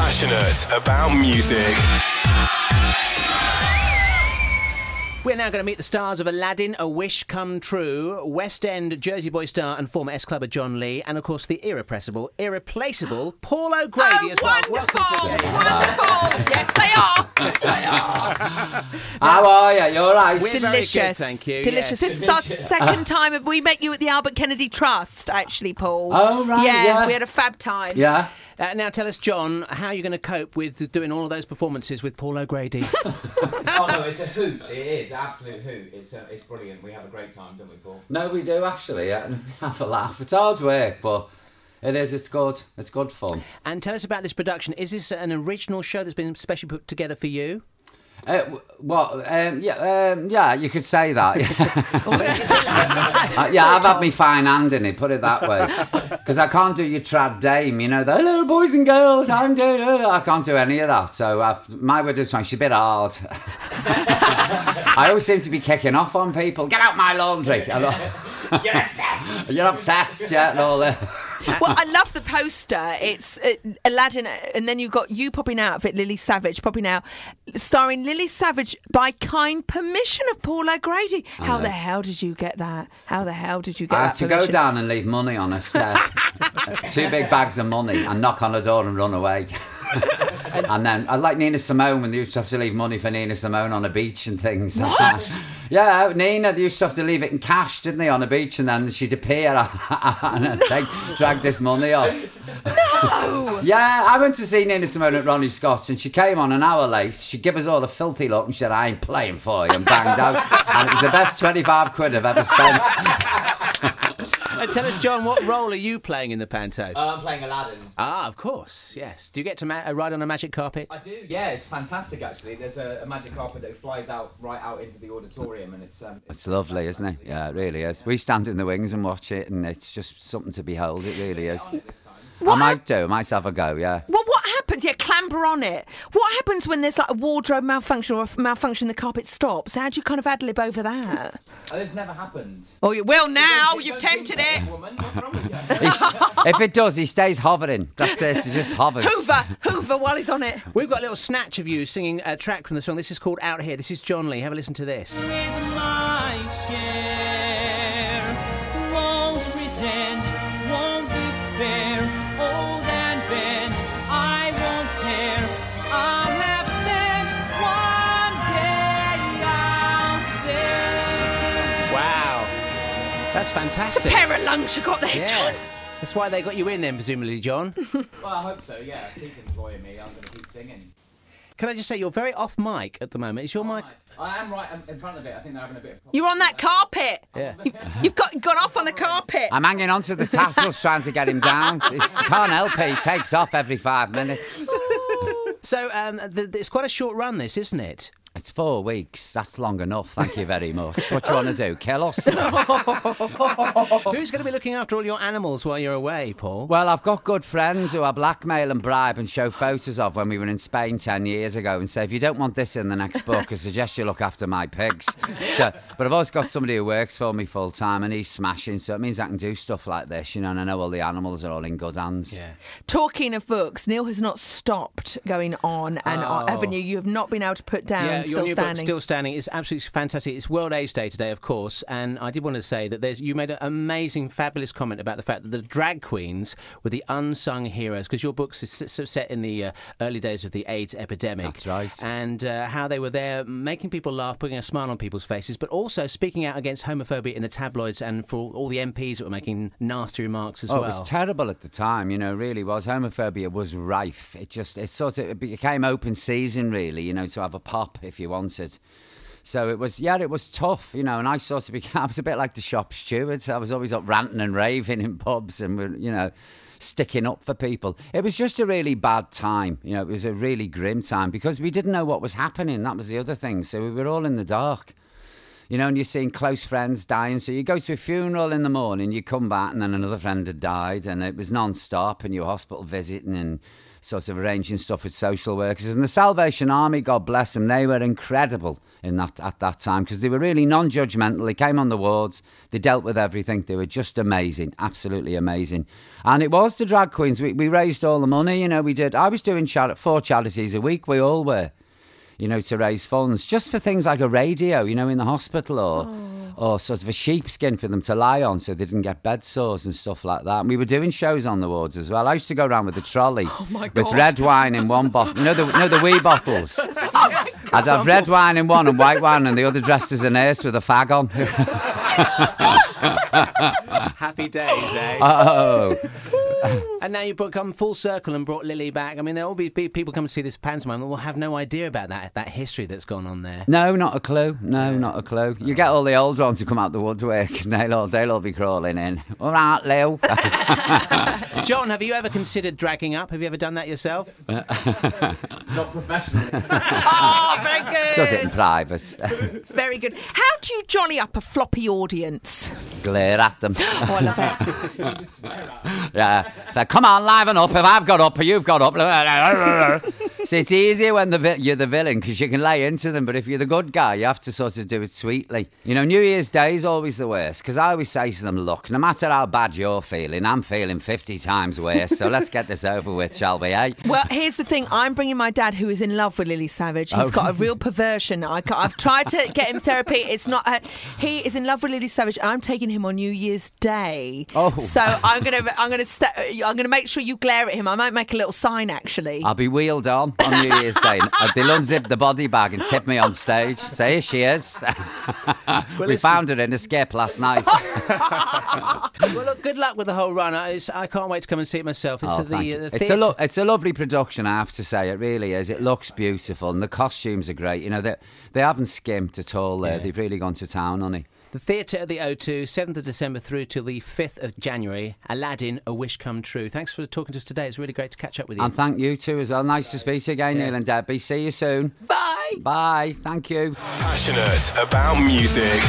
Passionate about music. We're now going to meet the stars of Aladdin, A Wish Come True, West End Jersey Boy star and former S-Clubber Jon Lee, and of course the irrepressible, irreplaceable Paul O'Grady as well. Wonderful! Wonderful! Yes, they are! Yes, they are! How are you? You all right? We're Delicious. very good, thank you. Delicious. Yes. This is our second time. We met you at the Albert Kennedy Trust, actually, Paul. Oh, right, yeah. We had a fab time. Yeah. Now tell us, John, how are you going to cope with doing all of those performances with Paul O'Grady? Oh no, it's a hoot. It is absolute hoot. It's brilliant. We have a great time, don't we, Paul? No, we do actually. Yeah, we have a laugh. It's hard work, but it is. It's good. It's good fun. And tell us about this production. Is this an original show that's been specially put together for you? Yeah, you could say that. Yeah, I've had me fine hand in it, put it that way. Because I can't do your trad dame, you know, the hello boys and girls, I can't do any of that. So my Widow Twankey, she's a bit hard. I always seem to be kicking off on people. Get out my laundry. You're obsessed. You're obsessed, yeah, and all that. Well, I love the poster. It's Aladdin, and then you've got you popping out of it, Lily Savage popping out, starring Lily Savage by kind permission of Paul O'Grady. How the hell did you get that? How the hell did you get that? I had to permission? go down and leave money on a step. 2 big bags of money and knock on the door and run away. And then I like Nina Simone when they used to have to leave money for Nina Simone on a beach and things. What? Yeah, Nina, they used to have to leave it in cash, didn't they, on a beach, and then she'd appear and drag this money off. No! Yeah, I went to see Nina Simone at Ronnie Scott's and she came on an hour late. She'd give us all a filthy look and she said, I ain't playing for you, and banged out. And it was the best 25 quid I've ever spent. And tell us, John, what role are you playing in the panto? I'm playing Aladdin. Ah, of course, yes. Do you get to ride on a magic carpet? I do, yeah. It's fantastic, actually. There's a magic carpet that flies out right out into the auditorium, and it's lovely, isn't it? Yeah, it really is. We stand in the wings and watch it, and it's just something to behold. It really is. I might have a go, yeah. Well, what happens? Yeah, clamber on it. What happens when there's like a wardrobe malfunction or a malfunction, the carpet stops? How do you kind of ad-lib over that? Oh, this never happened. Oh, you will now. You've tempted it. Woman, what's wrong with you? If it does, he stays hovering. That's it. He just hovers. Hoover while he's on it. We've got a little snatch of you singing a track from the song. This is called Out Here. This is Jon Lee. Have a listen to this. With my share, won't resent, won't despair, old and bent, I won't care. I have spent one day out there. Wow. That's fantastic. It's a pair of lungs you got there, John. That's why they got you in then, presumably, John. Well, I hope so, yeah. Keep employing me, I'm going to keep singing. Can I just say, you're very off mic at the moment. Is your mic... I am right in front of it. I think they're having a bit of... You're on that carpet. Yeah. You've got off on the carpet. I'm hanging on to the tassels trying to get him down. Can't help it. He takes off every 5 minutes. So, it's quite a short run, this, isn't it? It's 4 weeks. That's long enough. Thank you very much. What do you want to do? Kill us? Who's going to be looking after all your animals while you're away, Paul? Well, I've got good friends who I blackmail and bribe and show photos of when we were in Spain 10 years ago and say, if you don't want this in the next book, I suggest you look after my pigs. But I've always got somebody who works for me full time and he's smashing, so it means I can do stuff like this, you know, and I know all the animals are all in good hands. Yeah. Talking of books, Neil has not stopped going on and on, haven't you? You have not been able to put down Still Still Standing. Standing. Still Standing is absolutely fantastic. It's World AIDS Day today, of course, and I did want to say that you made an amazing, fabulous comment about the fact that the drag queens were the unsung heroes, because your book's set in the early days of the AIDS epidemic. That's right. And how they were there making people laugh, putting a smile on people's faces, but also speaking out against homophobia in the tabloids and for all the MPs that were making nasty remarks as well. It was terrible at the time, you know, really was. Homophobia was rife. It became open season, really, you know, to have a pop if you wanted. So it was tough, you know, and I was a bit like the shop steward. I was always up ranting and raving in pubs and, you know, sticking up for people. It was just a really bad time, you know, it was a really grim time because we didn't know what was happening. That was the other thing. So we were all in the dark. You know, and you're seeing close friends dying. So you go to a funeral in the morning, you come back and then another friend had died and it was non-stop and you were hospital visiting and sort of arranging stuff with social workers. And the Salvation Army, God bless them, they were incredible at that time, because they were really non-judgmental. They came on the wards, they dealt with everything. They were just amazing, absolutely amazing. And it was the drag queens. We raised all the money, you know. I was doing 4 charities a week. We all were, you know, to raise funds just for things like a radio, you know, in the hospital, or sort of a sheepskin for them to lie on so they didn't get bed sores and stuff like that. And we were doing shows on the wards as well. I used to go around with a trolley with red wine in one bottle. You know the wee bottles? I'd have red wine in one and white wine, and the other dressed as a nurse with a fag on. Happy days, eh? Oh. And now you've come full circle and brought Lily back. I mean, there'll be people coming to see this pantomime that will have no idea about that history that's gone on there. No, not a clue. No, not a clue. You get all the old ones to come out the woodwork, and they'll all be crawling in. All right, Lil. John, have you ever considered dragging up? Have you ever done that yourself? Not professionally. Oh, very good. Does it in private. Very good. How do you jolly up a floppy audience? Glare at them. Oh, I love it. Yeah. So, come on, liven up. If I've got up or you've got up. So it's easier when you're the villain, because you can lay into them. But if you're the good guy, you have to sort of do it sweetly. You know, New Year's Day is always the worst, because I always say to them, look, no matter how bad you're feeling, I'm feeling 50 times worse. So let's get this over with, shall we, eh? Well, here's the thing. I'm bringing my dad, who is in love with Lily Savage. He's got a real perversion. I've tried to get him therapy. It's not. He is in love with Lily Savage. I'm taking him on New Year's Day. Oh. So I'm gonna make sure you glare at him. I might make a little sign, actually. I'll be wheeled on New Year's Day. They'll unzip the body bag and tip me on stage. Say, here she is. We found her in a skip last night. Well, look, good luck with the whole run. I can't wait to come and see it myself. It's a lovely production, I have to say. It really is. It looks beautiful, and the costumes are great. You know, they haven't skimped at all there. Yeah. They've really gone to town on it. The Theatre at the O2, 7th of December through till the 5th of January. Aladdin, A Wish Come True. Thanks for talking to us today. It's really great to catch up with you. And thank you too as well. Nice to speak to you again, Neil and Debbie. See you soon. Bye. Bye. Thank you. Passionate about music.